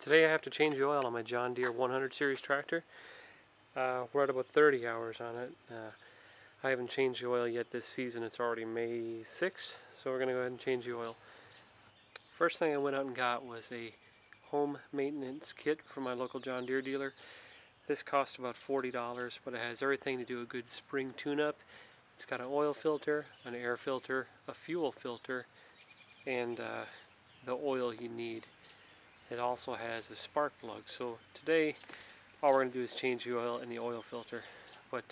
Today I have to change the oil on my John Deere 100 series tractor. We're at about 30 hours on it. I haven't changed the oil yet this season. It's already May 6th, so we're going to go ahead and change the oil. First thing I went out and got was a home maintenance kit from my local John Deere dealer. This cost about $40, but it has everything to do a good spring tune-up. It's got an oil filter, an air filter, a fuel filter, and the oil you need. It also has a spark plug. So today all we're going to do is change the oil in the oil filter, but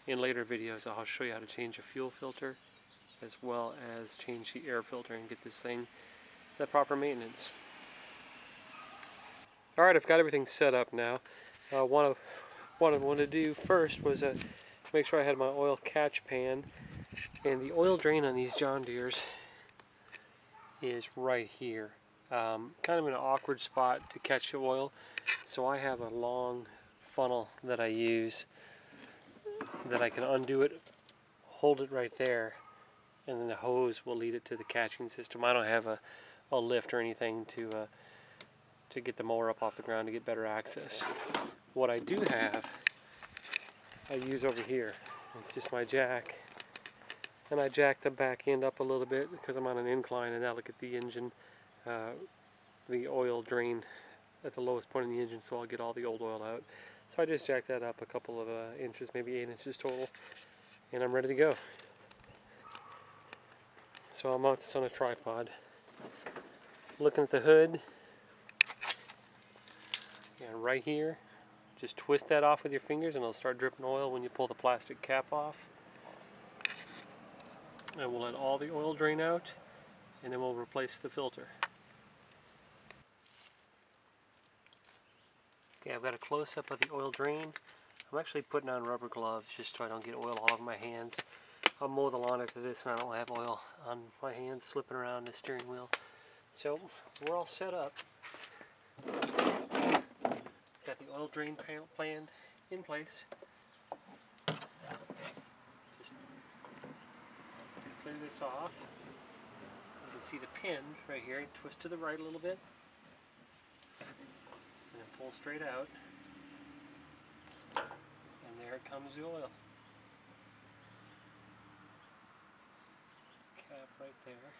in later videos I'll show you how to change a fuel filter as well as change the air filter and get this thing the proper maintenance. Alright, I've got everything set up now. What I wanted to do first was make sure I had my oil catch pan, and the oil drain on these John Deeres is right here. Kind of in an awkward spot to catch the oil, so I have a long funnel that I use that I can undo it, hold it right there, and then the hose will lead it to the catching system. I don't have a lift or anything to get the mower up off the ground to get better access. What I do have, I use over here. It's just my jack, and I jack the back end up a little bit because I'm on an incline, and that'll get the engine, the oil drain at the lowest point in the engine, so I'll get all the old oil out. So I just jacked that up a couple of inches, maybe 8 inches total, and I'm ready to go. So I'll mount this on a tripod. Looking at the hood, and right here, just twist that off with your fingers and it'll start dripping oil when you pull the plastic cap off. And we'll let all the oil drain out, and then we'll replace the filter. Okay, I've got a close-up of the oil drain. I'm actually putting on rubber gloves just so I don't get oil all over my hands. I'll mow the lawn after this and I don't have oil on my hands slipping around the steering wheel. So we're all set up. Got the oil drain plan in place. Just clear this off. You can see the pin right here. Twist to the right a little bit, and then pull straight out. And there it comes, the oil. Cap right there.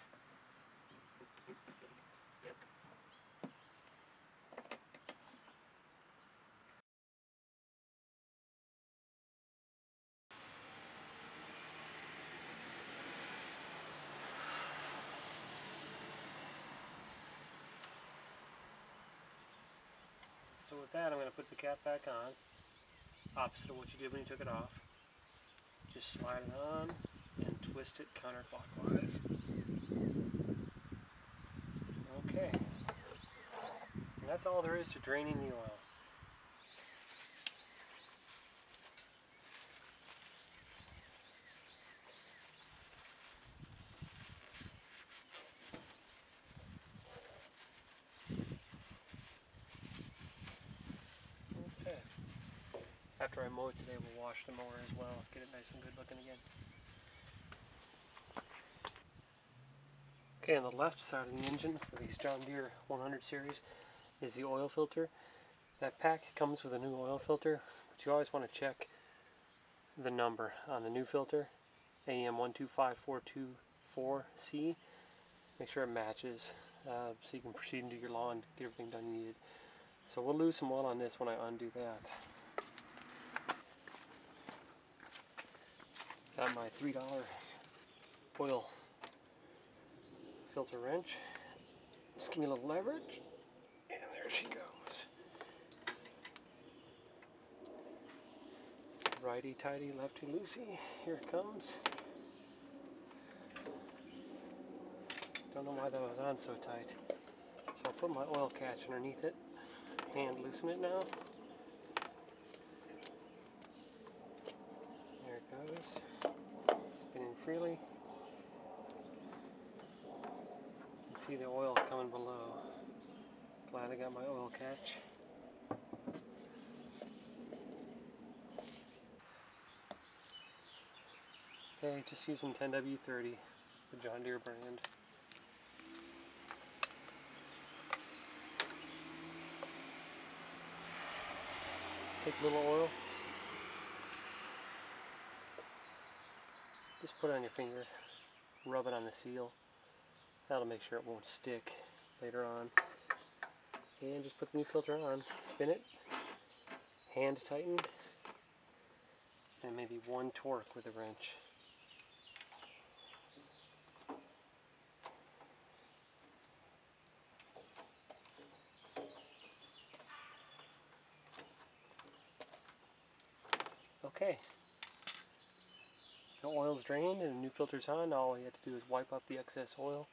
So with that, I'm going to put the cap back on, opposite of what you did when you took it off. Just slide it on and twist it counterclockwise. Okay. And that's all there is to draining the oil. Okay. After I mow it today, we'll wash the mower as well, get it nice and good looking again. Okay, on the left side of the engine for these John Deere 100 series is the oil filter. That pack comes with a new oil filter, but you always want to check the number on the new filter, AM125424C. Make sure it matches so you can proceed and do your lawn, get everything done you needed. So we'll lose some oil on this when I undo that. Got my $3 oil filter wrench. Just give me a little leverage, and there she goes. Righty tighty, lefty loosey. Here it comes. Don't know why that was on so tight. So I'll put my oil catch underneath it. Hand loosen it now. There it goes. Spinning freely. You can see the oil coming below. Glad I got my oil catch. Okay, just using 10W30, the John Deere brand. Take a little oil. Just put it on your finger. Rub it on the seal. That'll make sure it won't stick later on. And just put the new filter on. Spin it. Hand tighten. And maybe one torque with a wrench. Okay. The oil's drained and the new filter's on. All you have to do is wipe up the excess oil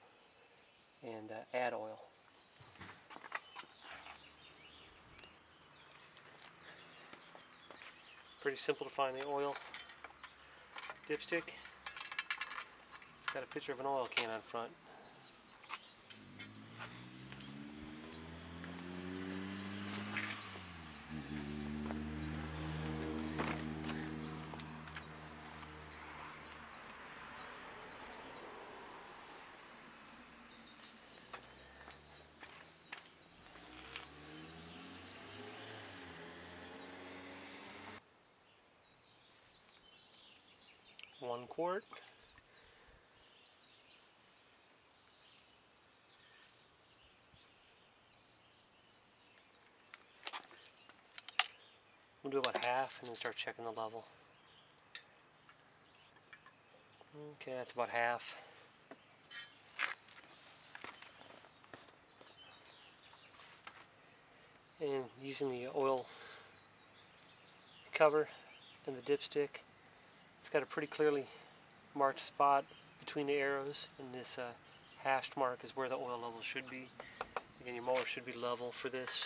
and add oil. Pretty simple to find the oil dipstick. It's got a picture of an oil can on front. One quart. We'll do about half and then start checking the level. Okay, that's about half. And using the oil cover and the dipstick, it's got a pretty clearly marked spot between the arrows, and this hashed mark is where the oil level should be. Again, your mower should be level for this.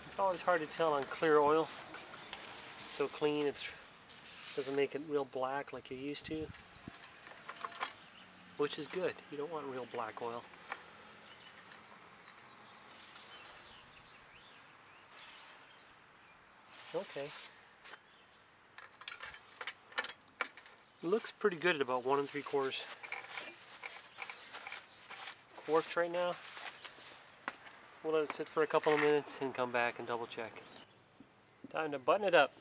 It's always hard to tell on clear oil. It's so clean, it doesn't make it real black like you're used to, which is good. You don't want real black oil. Okay. It looks pretty good at about 1 3/4 quarts right now. We'll let it sit for a couple of minutes and come back and double check. Time to button it up.